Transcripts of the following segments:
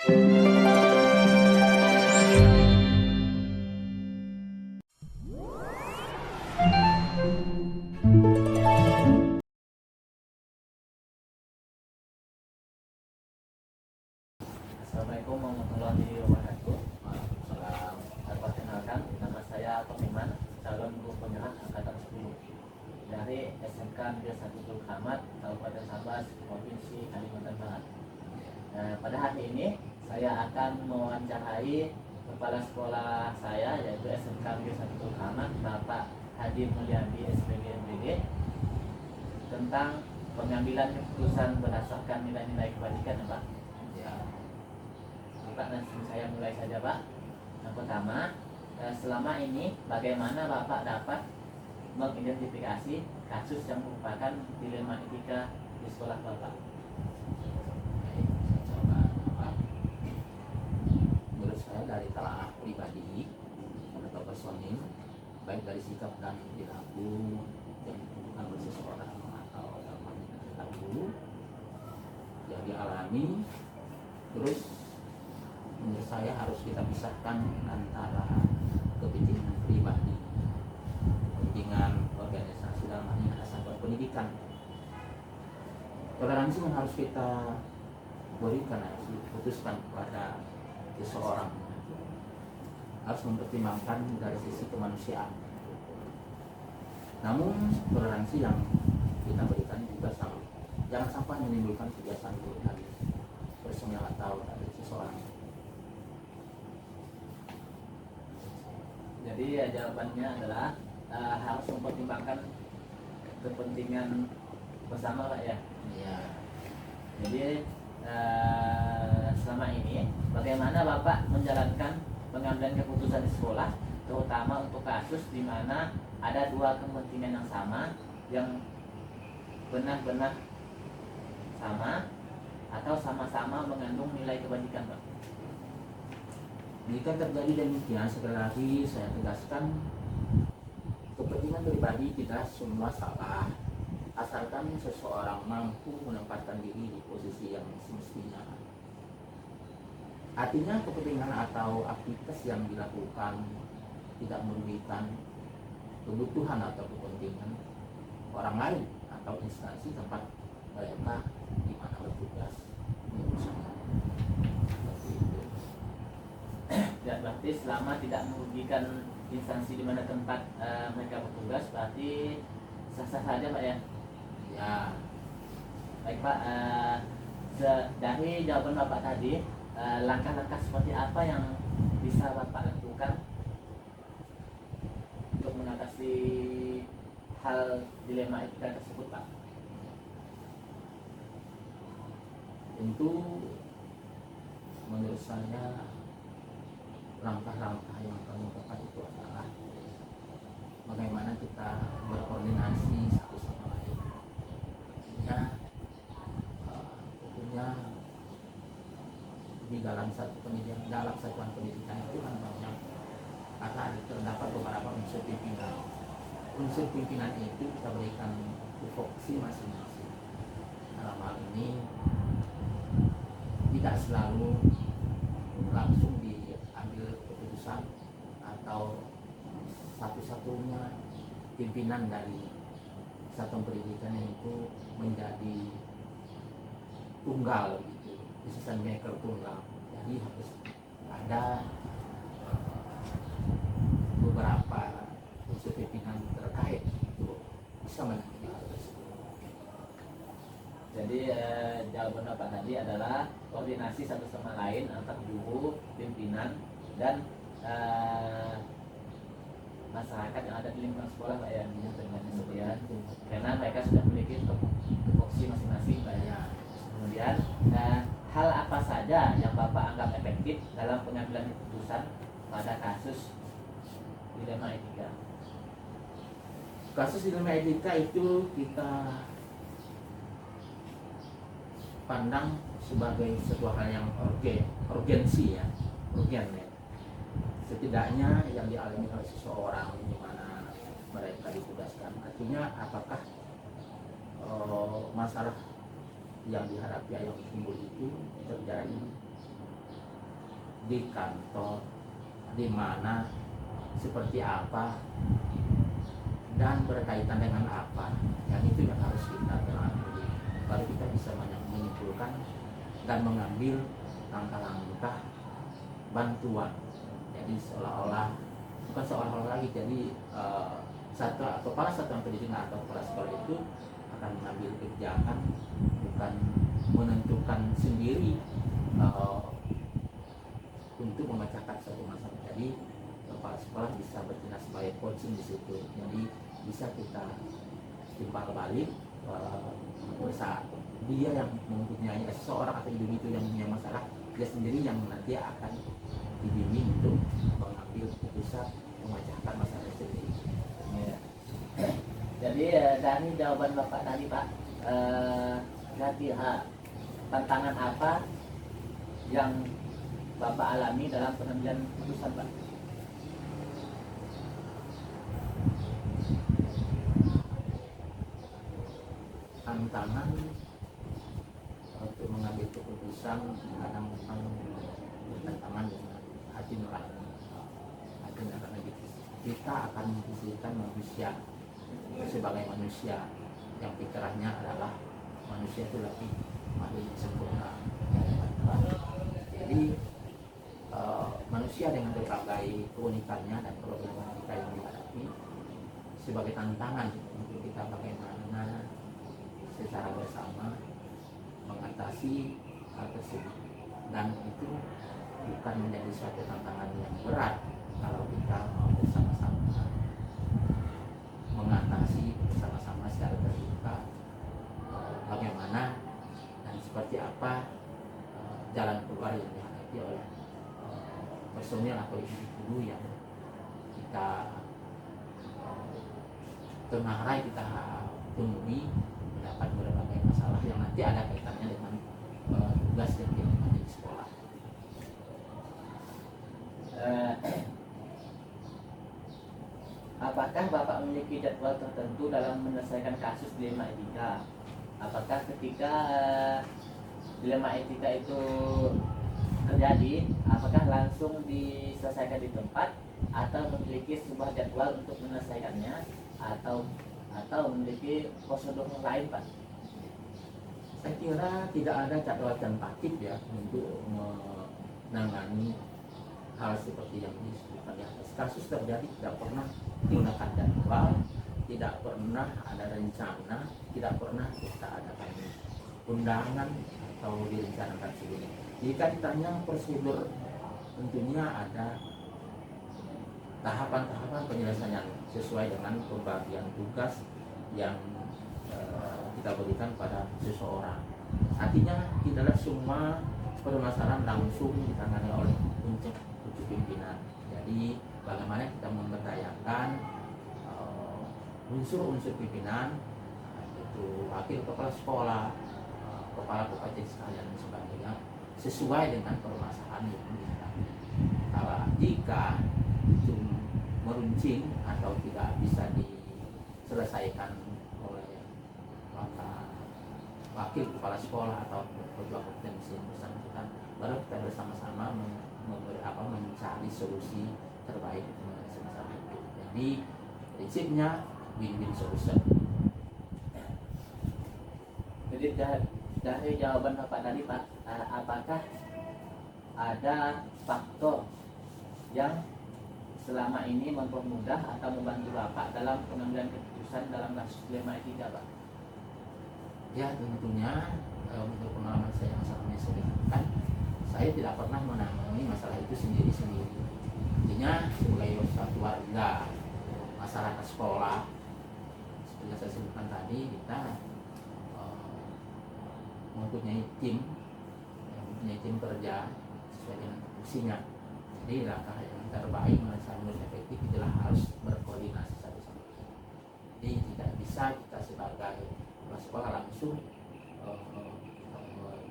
Assalamualaikum warahmatullahi wabarakatuh. Waalaikumsalam. Perkenalkan, nama saya Tomiman, calon guru penggerak angkatan 10 dari SMK Negeri 1 Tulkamat, Kabupaten Sabah, Provinsi Kalimantan Barat. Pada hari ini saya akan mewawancarai kepala sekolah saya, yaitu SMK Negeri 1 Tulkamat, Bapak Hadi Mulyadi SPG MPD, tentang pengambilan keputusan berdasarkan nilai-nilai kebajikan, Pak. Pak, langsung saya mulai saja, Pak. Yang pertama, selama ini bagaimana Bapak dapat mengidentifikasi kasus yang merupakan dilema etika di sekolah Bapak? Menurut saya dari telaah pribadi atau personil, baik dari sikap dan perilaku yang ditunjukkan oleh seseorang atau guru yang dialami, terus menurut saya harus kita pisahkan antara kepentingan pribadi, kepentingan organisasi dalam hal ini satuan pendidikan. Toleransi yang harus kita berikan, harus diputuskan kepada seseorang, harus mempertimbangkan dari sisi kemanusiaan. Namun toleransi yang kita berikan juga sama, jangan sampai menimbulkan kebiasaan buruk dari personil atau dari seseorang. Jadi jawabannya adalah harus mempertimbangkan kepentingan bersama, Pak, ya. Iya. Jadi selama ini bagaimana Bapak menjalankan pengambilan keputusan di sekolah, terutama untuk kasus di mana ada dua kepentingan yang sama, yang benar-benar sama atau sama-sama mengandung nilai kebajikan, Pak? Jika terjadi demikian, sekali lagi saya tegaskan, kepentingan pribadi tidak semua salah, asalkan seseorang mampu menempatkan diri di posisi yang semestinya. Artinya kepentingan atau aktivitas yang dilakukan tidak merugikan kebutuhan atau kepentingan orang lain atau instansi tempat mereka di mana bertugas. Ya, berarti selama tidak merugikan instansi di mana tempat mereka bertugas, berarti sah-sah saja, Pak, ya? Ya. Baik, Pak. Dari jawaban Bapak tadi, langkah-langkah seperti apa yang bisa Bapak lakukan untuk mengatasi hal dilema etika tersebut, Pak? Tentu menurut saya langkah-langkah yang paling tepat itu adalah bagaimana kita berkoordinasi satu sama lain. Ya, tentunya di dalam satu pendidikan, dalam satuan pendidikan itu kan banyak akan terdapat beberapa unsur pimpinan. Unsur pimpinan itu kita berikan tupoksi masing-masing. Dalam hal ini tidak selalu langsung diambil keputusan atau satu-satunya pimpinan dari satuan pendidikan itu menjadi tunggal gitu, decision maker tunggal. Jadi harus ada beberapa unsur pimpinan terkait itu bisa menangani hal tersebut. Jadi jawaban Bapak tadi adalah koordinasi satu sama lain antar guru, pimpinan, dan masyarakat yang ada di lingkungan sekolah, Pak, ya, dengan kemudian karena mereka sudah memiliki tupoksi masing-masing, Pak, ya. Kemudian hal apa saja yang Bapak anggap efektif dalam pengambilan keputusan pada kasus dilema etika? Kasus dilema etika itu kita pandang sebagai sebuah hal yang urgensi, ya, urgen, ya. Setidaknya yang dialami oleh seseorang di mana mereka ditugaskan, artinya apakah masalah yang dihadapi yang timbul itu terjadi di kantor, di mana, seperti apa, dan berkaitan dengan apa. Yang itu yang harus kita teladani, baru kita bisa menyimpulkan dan mengambil langkah-langkah bantuan. Jadi seolah-olah, bukan seolah-olah lagi, jadi kepala satuan pendidikan atau kepala sekolah itu akan mengambil kebijakan, bukan menentukan sendiri untuk memecahkan suatu masalah. Jadi kepala sekolah bisa bertindak sebagai coaching di situ. Jadi bisa kita timpal balik saat dia yang mempunyai seseorang atau individu yang punya masalah, dia sendiri yang nanti akan dibimbing untuk mengambil keputusan memecahkan masalah itu sendiri. Ya. Jadi dari jawaban Bapak tadi Pak, berarti tantangan apa yang Bapak alami dalam pengambilan keputusan Pak? Tantangan untuk mengambil keputusan kadang memang bertentangan dengan hati nurani. Hati nurani kita akan memposisikan manusia sebagai manusia yang pikirannya adalah manusia itu lebih makhluk yang sempurna. Jadi manusia dengan berbagai keunikannya dan problematika yang dihadapi sebagai tantangan untuk kita bagaimana secara bersama mengatasi hal tersebut. Dan itu bukan menjadi suatu tantangan yang berat kalau kita mau bersama-sama mengatasi bersama-sama secara terbuka bagaimana dan seperti apa jalan keluar yang dihadapi oleh personil atau individu yang kita tengarai, kita temui mendapat berbagai masalah yang nanti ada kaitannya dengan tugas yang dilakukan di sekolah. Apakah Bapak memiliki jadwal tertentu dalam menyelesaikan kasus dilema etika? Apakah ketika dilema etika itu terjadi, apakah langsung diselesaikan di tempat atau memiliki sebuah jadwal untuk menyelesaikannya, atau memiliki prosedur lain Pak? Saya kira tidak ada jadwal tentatif ya untuk menangani hal seperti yang disebutkan di atas. Kasus terjadi tidak pernah menggunakan jadwal, tidak pernah ada rencana, tidak pernah kita adakan undangan atau direncanakan sebelumnya. Jika ditanya prosedur, tentunya ada tahapan-tahapan penyelesaian sesuai dengan pembagian tugas yang kita berikan pada seseorang. Artinya tidaklah semua permasalahan langsung ditangani oleh puncak pimpinan. Jadi bagaimana kita memberdayakan unsur-unsur pimpinan, itu wakil kepala sekolah, kepala bupati sekalian dan sebagainya, sesuai dengan permasalahan yang dihadapi. Kalau jika itu meruncing atau tidak bisa diselesaikan oleh wakil kepala sekolah atau ketua kompetensi yang bersangkutan, baru kita bersama-sama mencari solusi terbaik mengenai masalah itu. Jadi prinsipnya win-win solution. Jadi dari jawaban Bapak tadi Pak, apakah ada faktor yang selama ini mempermudah atau membantu Bapak dalam pengambilan keputusan dalam kasus dilema etika Pak? Ya tentunya untuk pengalaman saya yang sangat menyedihkan, saya tidak pernah menangani masalah itu sendiri-sendiri. Artinya sebagai satu warga masyarakat sekolah, seperti yang saya sebutkan tadi, kita mempunyai tim kerja sesuai dengan fungsinya. Jadi langkah yang terbaik menurut efektif adalah harus berkoordinasi satu sama lain. Jadi tidak bisa kita sebagai kepala sekolah langsung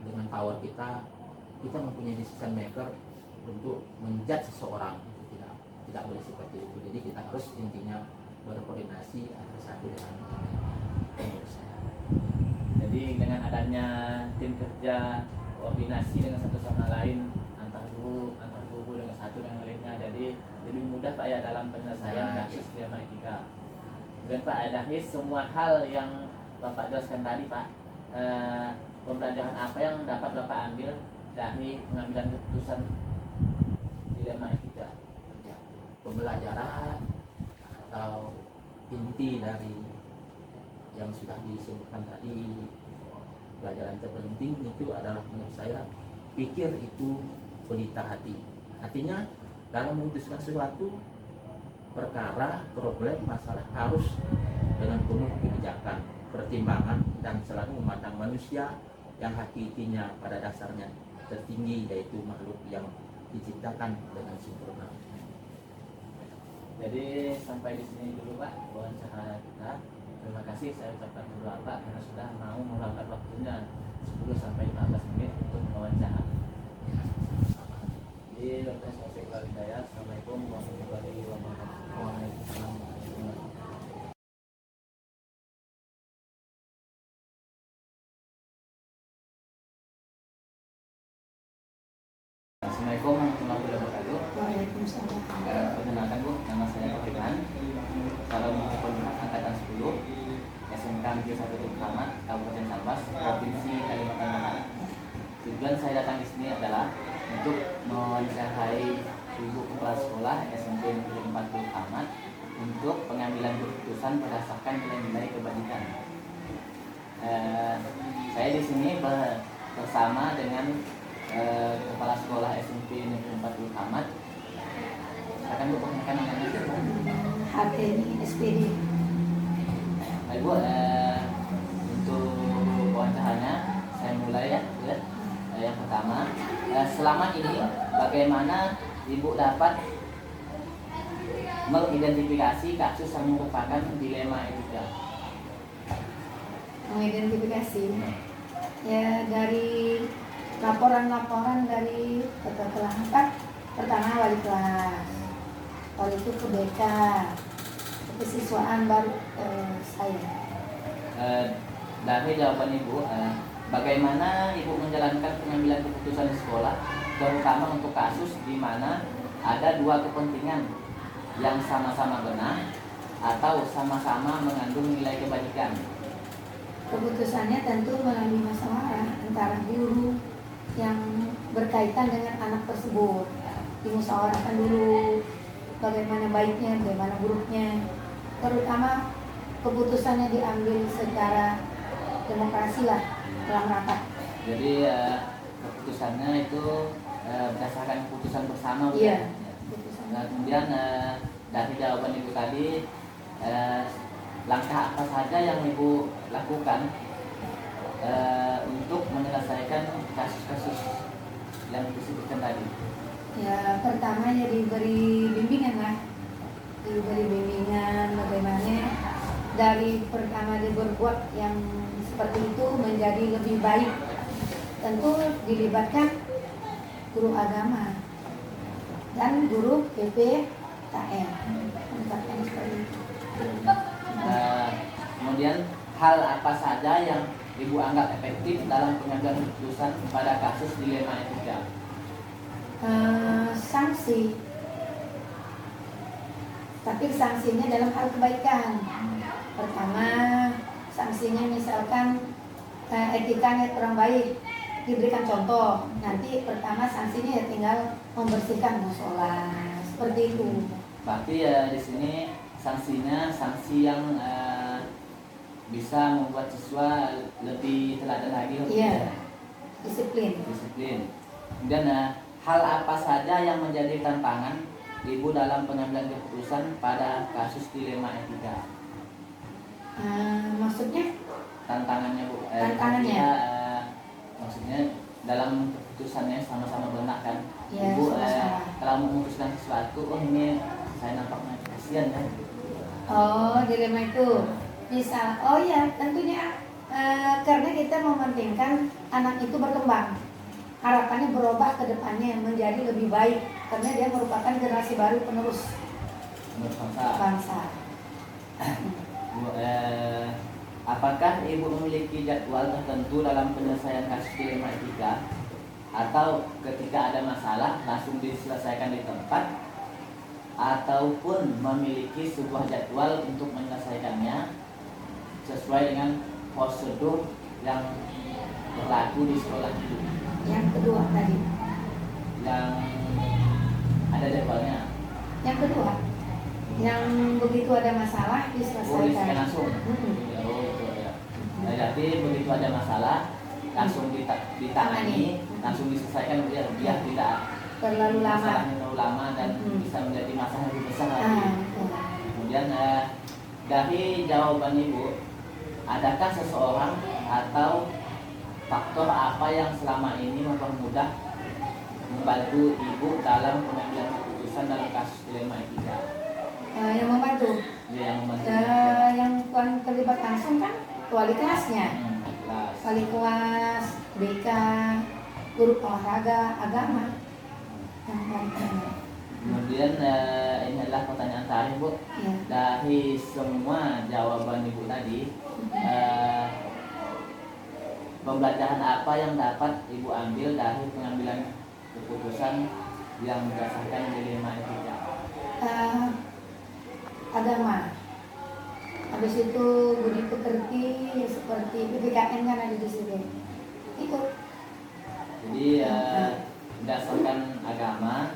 dengan power kita mempunyai decision maker untuk menjudge seseorang. Tidak boleh seperti itu. Jadi kita harus intinya berkoordinasi antara satu dengan lain. Jadi dengan adanya tim kerja, koordinasi dengan satu sama lain antar guru ya dalam penyelesaian kasus dilema etika. Dan Pak, dari semua hal yang Bapak jelaskan tadi Pak, pembelajaran apa yang dapat Bapak ambil dari pengambilan keputusan dilema etika? Pembelajaran atau inti dari yang sudah disebutkan tadi, pelajaran terpenting itu adalah menurut saya, pikir itu pelita hati. Artinya dalam memutuskan sesuatu perkara, problem, masalah harus dengan penuh kebijakan, pertimbangan, dan selalu memandang manusia yang hakikinya pada dasarnya tertinggi, yaitu makhluk yang diciptakan dengan sempurna. Jadi sampai di sini dulu Pak wawancara kita. Terima kasih saya ucapkan dulu Pak karena sudah mau meluangkan waktunya 10 sampai 15 menit untuk wawancara. Di Dr. Sofik Walidaya, Assalamualaikum warahmatullahi wabarakatuh. Waalaikumsalam warahmatullahi wabarakatuh. Assalamualaikum warahmatullahi wabarakatuh. Waalaikumsalam. Perkenalkan Bu, nama saya Fafikan, calon Gubernur Angkatan 10 SMK Negeri 1 Tukamat, Kabupaten Sambas, Provinsi Kalimantan Barat. Tujuan saya datang di sini adalah untuk mewawancarai Ibu Kepala Sekolah SMP Negeri 4 Tukamat untuk pengambilan keputusan berdasarkan nilai-nilai kebajikan. Saya di sini bersama dengan Kepala Sekolah SMP Negeri 4 Tukamat. Akan berperkenalkan namanya HTNI SPD. Baik Bu, untuk wawancaranya saya mulai ya. Yang pertama, selama ini bagaimana Ibu dapat mengidentifikasi kasus yang merupakan dilema etika? Mengidentifikasi ya dari laporan-laporan dari ketua angkat, pertama wali kelas, lalu itu ke BK, kesiswaan baru saya. Dari jawaban Ibu, bagaimana Ibu menjalankan pengambilan keputusan di sekolah, terutama untuk kasus di mana ada dua kepentingan yang sama-sama benar atau sama-sama mengandung nilai kebajikan? Keputusannya tentu melalui musyawarah antara guru yang berkaitan dengan anak tersebut. Dimusyawarahkan dulu bagaimana baiknya, bagaimana buruknya. Terutama keputusannya diambil secara demokrasi lah, dalam rapat. Jadi keputusannya itu berdasarkan keputusan bersama. Iya. Nah, kemudian dari jawaban Ibu tadi, langkah apa saja yang Ibu lakukan untuk menyelesaikan kasus-kasus yang disebutkan tadi? Ya, pertama ya diberi bimbingan lah, diberi bimbingan bagaimana dari pertama dia berbuat yang seperti itu menjadi lebih baik. Tentu dilibatkan guru agama dan guru PPKN. Kemudian hal apa saja yang Ibu anggap efektif dalam pengambilan keputusan pada kasus dilema etika? Sanksi, tapi sanksinya dalam hal kebaikan. Pertama, sanksinya misalkan etikanya kurang baik, diberikan contoh. Nanti pertama sanksinya ya tinggal membersihkan musola, seperti itu. Berarti di sini sanksinya sanksi yang bisa membuat siswa lebih teladan lagi. Iya, disiplin. Kemudian hal apa saja yang menjadi tantangan Ibu dalam pengambilan keputusan pada kasus dilema etika? Maksudnya? Tantangannya Bu. Tantangannya? Maksudnya dalam keputusannya sama-sama benar kan? Ya, Ibu sama-sama. telah memutuskan sesuatu, oh ini saya nampaknya kasihan kan? Oh, dilema itu. Misal, oh ya tentunya karena kita mementingkan anak itu berkembang. Harapannya berubah ke depannya menjadi lebih baik karena dia merupakan generasi baru penerus bangsa. Bu, apakah Ibu memiliki jadwal tertentu dalam penyelesaian kasus dilema etika, atau ketika ada masalah langsung diselesaikan di tempat, ataupun memiliki sebuah jadwal untuk menyelesaikannya sesuai dengan prosedur yang berlaku di sekolah itu. Yang kedua tadi. Yang ada jadwalnya. Yang kedua, yang begitu ada masalah Oh, disini diselesaikan. langsung. Mm-mm. Ya, oh, itu ya. Nah, jadi begitu ada masalah langsung ditangani, langsung diselesaikan biar tidak Terlalu lama. masalahnya terlalu lama dan bisa menjadi masalah lebih besar lagi. Betul. Kemudian dari jawaban Ibu, adakah seseorang atau faktor apa yang selama ini mempermudah membantu Ibu dalam pengambilan keputusan dalam kasus dilema etika? Yang membantu, Dia yang membantu. yang paling terlibat langsung kan wali kelasnya, Kelas. wali kelas, BK, guru olahraga, agama. Yang paling terlibat. Kemudian ini adalah pertanyaan terakhir Bu. Ya. Dari semua jawaban Ibu tadi, pembelajaran apa yang dapat Ibu ambil dari pengambilan keputusan yang berdasarkan dilema etika? Agama. Habis itu budi pekerti seperti PPKN kan ada di situ. Itu. Jadi berdasarkan agama,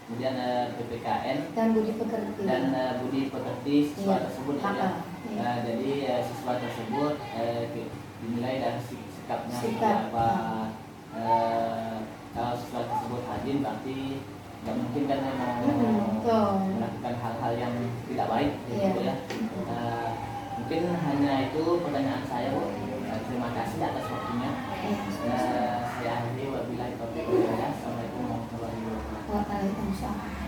kemudian PPKN Dan budi pekerti. dan budi pekerti siswa Iya. tersebut ya. Iya. Jadi siswa tersebut dinilai dari sikapnya seperti Sikap. apa. Kalau siswa tersebut rajin berarti nggak mungkin kan dia mau Betul. melakukan hal-hal yang tidak baik Iya. gitu ya. Mungkin hanya itu pertanyaan saya Bu. Terima kasih atas waktunya. Iya. Saya akhiri wabillahi taufiq wal hidayah. Assalamualaikum warahmatullahi wabarakatuh. Waalaikumsalam.